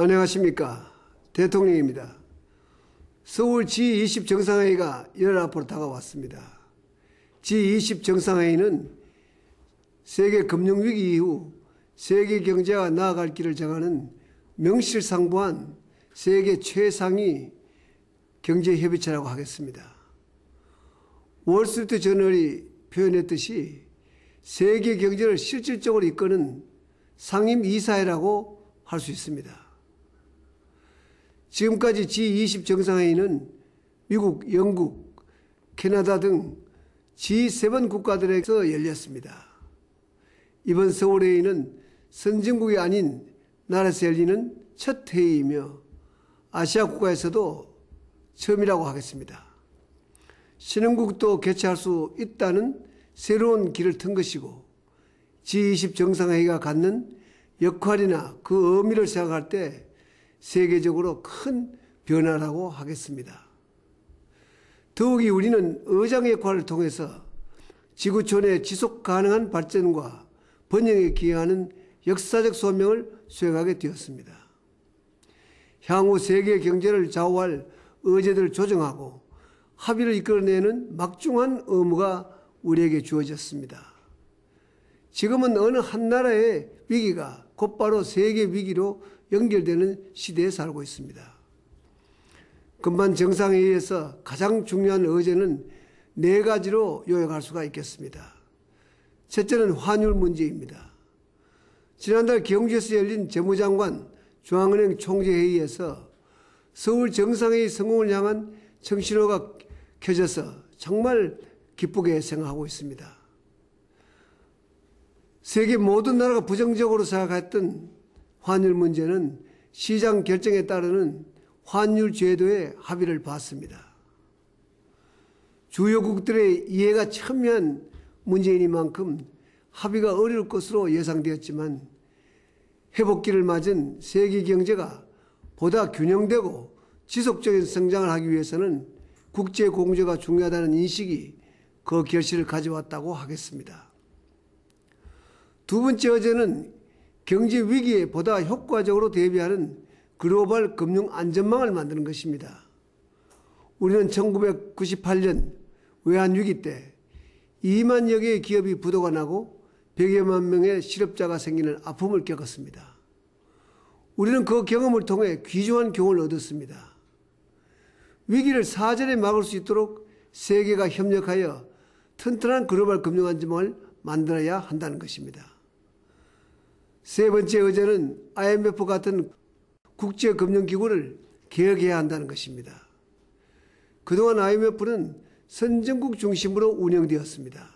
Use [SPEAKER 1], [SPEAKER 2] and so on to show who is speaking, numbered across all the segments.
[SPEAKER 1] 안녕하십니까. 대통령입니다. 서울 G20 정상회의가 열흘 앞으로 다가왔습니다. G20 정상회의는 세계 금융위기 이후 세계 경제가 나아갈 길을 정하는 명실상부한 세계 최상위 경제협의체라고 하겠습니다. 월스트리트 저널이 표현했듯이 세계 경제를 실질적으로 이끄는 상임 이사회라고 할 수 있습니다. 지금까지 G20 정상회의는 미국, 영국, 캐나다 등 G7 국가들에서 열렸습니다. 이번 서울회의는 선진국이 아닌 나라에서 열리는 첫 회의이며 아시아 국가에서도 처음이라고 하겠습니다. 신흥국도 개최할 수 있다는 새로운 길을 튼 것이고 G20 정상회의가 갖는 역할이나 그 의미를 생각할 때 세계적으로 큰 변화라고 하겠습니다. 더욱이 우리는 의장 역할을 통해서 지구촌의 지속 가능한 발전과 번영에 기여하는 역사적 소명을 수행하게 되었습니다. 향후 세계 경제를 좌우할 의제들을 조정하고 합의를 이끌어내는 막중한 의무가 우리에게 주어졌습니다. 지금은 어느 한 나라의 위기가 곧바로 세계 위기로 연결되는 시대에 살고 있습니다. 금반 정상회의에서 가장 중요한 의제는 4가지로 요약할 수가 있겠습니다. 첫째는 환율 문제입니다. 지난달 경주에서 열린 재무장관 중앙은행 총재회의에서 서울 정상회의 성공을 향한 청신호가 켜져서 정말 기쁘게 생각하고 있습니다. 세계 모든 나라가 부정적으로 생각했던 환율 문제는 시장 결정에 따르는 환율 제도에 합의를 봤습니다. 주요국들의 이해가 첨예한 문제이니만큼 합의가 어려울 것으로 예상되었지만 회복기를 맞은 세계 경제가 보다 균형되고 지속적인 성장을 하기 위해서는 국제 공조가 중요하다는 인식이 그 결실을 가져왔다고 하겠습니다. 두 번째 어제는 경제 위기에 보다 효과적으로 대비하는 글로벌 금융 안전망을 만드는 것입니다. 우리는 1998년 외환위기 때 2만여 개의 기업이 부도가 나고 100여만 명의 실업자가 생기는 아픔을 겪었습니다. 우리는 그 경험을 통해 귀중한 교훈을 얻었습니다. 위기를 사전에 막을 수 있도록 세계가 협력하여 튼튼한 글로벌 금융 안전망을 만들어야 한다는 것입니다. 세 번째 의제는 IMF 같은 국제금융기구를 개혁해야 한다는 것입니다. 그동안 IMF는 선진국 중심으로 운영되었습니다.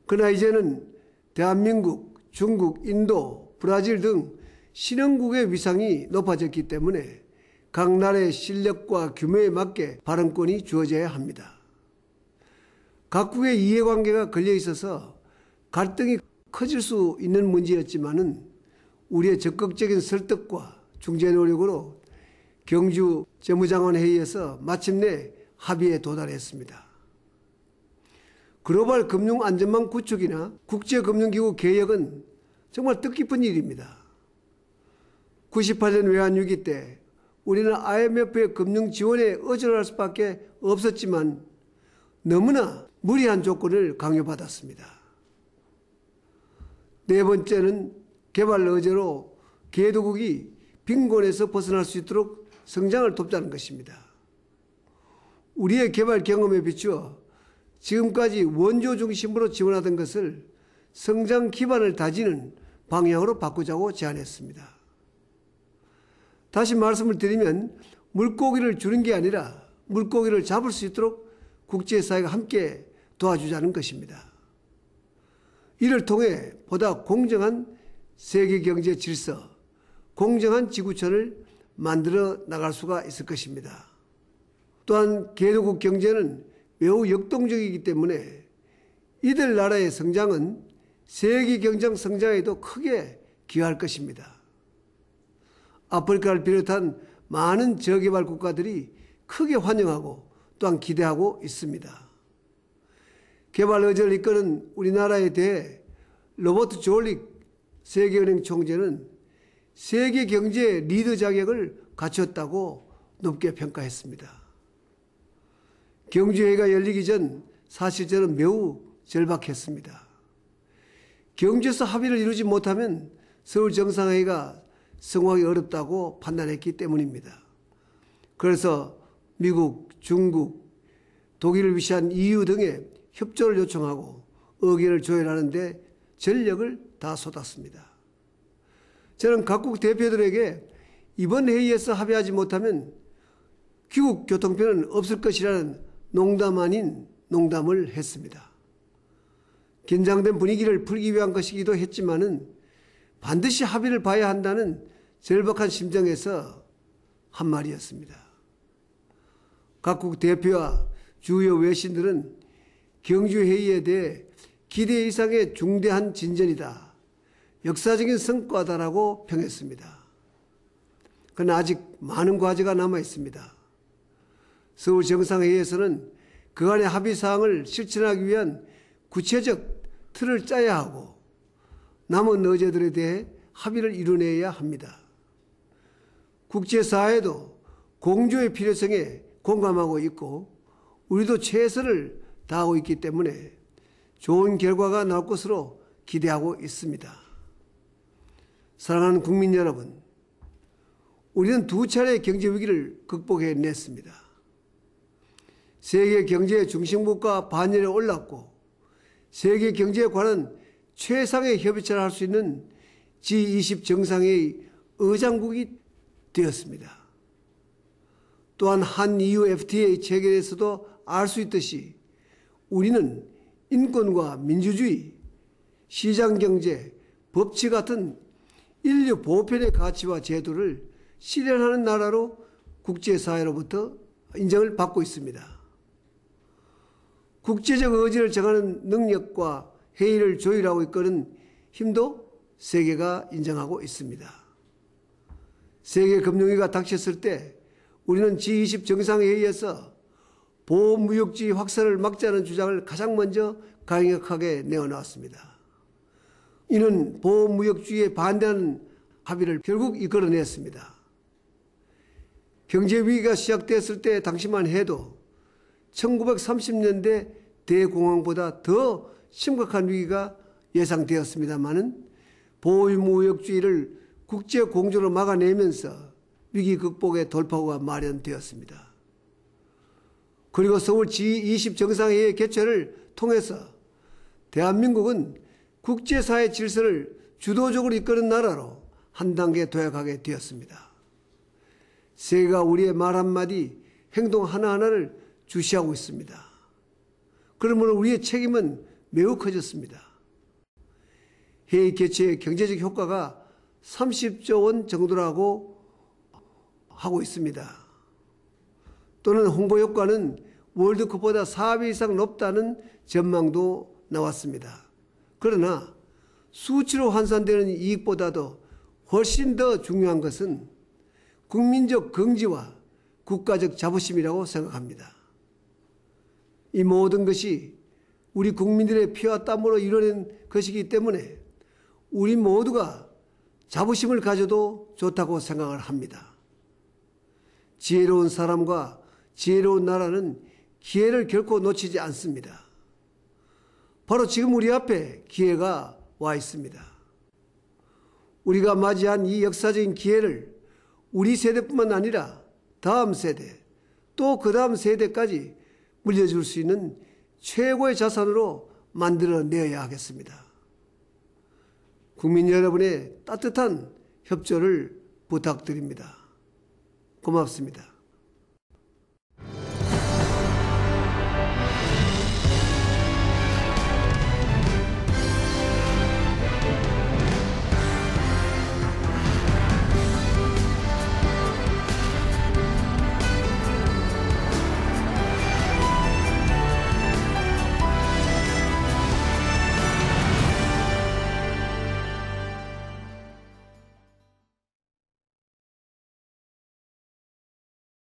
[SPEAKER 1] 그러나 이제는 대한민국, 중국, 인도, 브라질 등 신흥국의 위상이 높아졌기 때문에 각 나라의 실력과 규모에 맞게 발언권이 주어져야 합니다. 각국의 이해관계가 걸려 있어서 갈등이 커질 수 있는 문제였지만은 우리의 적극적인 설득과 중재 노력으로 경주 재무장관 회의에서 마침내 합의에 도달했습니다. 글로벌 금융 안전망 구축이나 국제금융기구 개혁은 정말 뜻깊은 일입니다. 98년 외환위기 때 우리는 IMF의 금융 지원에 의존할 수밖에 없었지만 너무나 무리한 조건을 강요받았습니다. 네 번째는 개발 의제로 개도국이 빈곤에서 벗어날 수 있도록 성장을 돕자는 것입니다. 우리의 개발 경험에 비추어 지금까지 원조 중심으로 지원하던 것을 성장 기반을 다지는 방향으로 바꾸자고 제안했습니다. 다시 말씀을 드리면 물고기를 주는 게 아니라 물고기를 잡을 수 있도록 국제사회가 함께 도와주자는 것입니다. 이를 통해 보다 공정한 세계경제 질서, 공정한 지구촌을 만들어 나갈 수가 있을 것입니다. 또한 개도국 경제는 매우 역동적이기 때문에 이들 나라의 성장은 세계 경제 성장에도 크게 기여할 것입니다. 아프리카를 비롯한 많은 저개발 국가들이 크게 환영하고 또한 기대하고 있습니다. 개발 의제를 이끄는 우리나라에 대해 로버트 졸릭 세계은행 총재는 세계 경제 리더 자격을 갖췄다고 높게 평가했습니다. 경주회의가 열리기 전 사실 저는 매우 절박했습니다. 경주에서 합의를 이루지 못하면 서울 정상회의가 성공하기 어렵다고 판단했기 때문입니다. 그래서 미국, 중국, 독일을 위시한 EU 등에 협조를 요청하고 의견을 조율하는 데 전력을 다 쏟았습니다. 저는 각국 대표들에게 이번 회의에서 합의하지 못하면 귀국 교통편은 없을 것이라는 농담 아닌 농담을 했습니다. 긴장된 분위기를 풀기 위한 것이기도 했지만은 반드시 합의를 봐야 한다는 절박한 심정에서 한 말이었습니다. 각국 대표와 주요 외신들은 경주회의에 대해 기대 이상의 중대한 진전이다, 역사적인 성과다라고 평했습니다. 그러나 아직 많은 과제가 남아 있습니다. 서울 정상회의에서는 그간의 합의사항을 실천하기 위한 구체적 틀을 짜야 하고 남은 의제들에 대해 합의를 이뤄내야 합니다. 국제사회도 공조의 필요성에 공감하고 있고 우리도 최선을 다하고 있기 때문에 좋은 결과가 나올 것으로 기대하고 있습니다. 사랑하는 국민 여러분, 우리는 두 차례 경제 위기를 극복해냈습니다. 세계 경제의 중심국가 반열에 올랐고 세계 경제에 관한 최상의 협의체를 할 수 있는 G20 정상회의 의장국이 되었습니다. 또한 한EU FTA 체결에서도 알 수 있듯이 우리는 인권과 민주주의, 시장경제, 법치 같은 인류 보편의 가치와 제도를 실현하는 나라로 국제사회로부터 인정을 받고 있습니다. 국제적 의지를 정하는 능력과 회의를 조율하고 이끄는 힘도 세계가 인정하고 있습니다. 세계 금융위기가 닥쳤을 때 우리는 G20 정상회의에서 보호무역주의 확산을 막자는 주장을 가장 먼저 강력하게 내어놓았습니다. 이는 보호무역주의에 반대하는 합의를 결국 이끌어냈습니다. 경제위기가 시작됐을 때 당시만 해도 1930년대 대공황보다 더 심각한 위기가 예상되었습니다마는 보호무역주의를 국제공조로 막아내면서 위기 극복의 돌파구가 마련되었습니다. 그리고 서울 G20 정상회의 개최를 통해서 대한민국은 국제사회 질서를 주도적으로 이끄는 나라로 한 단계 도약하게 되었습니다. 세계가 우리의 말 한마디, 행동 하나하나를 주시하고 있습니다. 그러므로 우리의 책임은 매우 커졌습니다. 회의 개최의 경제적 효과가 30조 원 정도라고 하고 있습니다. 또는 홍보 효과는 월드컵보다 4배 이상 높다는 전망도 나왔습니다. 그러나 수치로 환산되는 이익보다도 훨씬 더 중요한 것은 국민적 긍지와 국가적 자부심이라고 생각합니다. 이 모든 것이 우리 국민들의 피와 땀으로 이뤄낸 것이기 때문에 우리 모두가 자부심을 가져도 좋다고 생각을 합니다. 지혜로운 사람과 지혜로운 나라는 기회를 결코 놓치지 않습니다. 바로 지금 우리 앞에 기회가 와 있습니다. 우리가 맞이한 이 역사적인 기회를 우리 세대뿐만 아니라 다음 세대, 또 그 다음 세대까지 물려줄 수 있는 최고의 자산으로 만들어내야 하겠습니다. 국민 여러분의 따뜻한 협조를 부탁드립니다. 고맙습니다.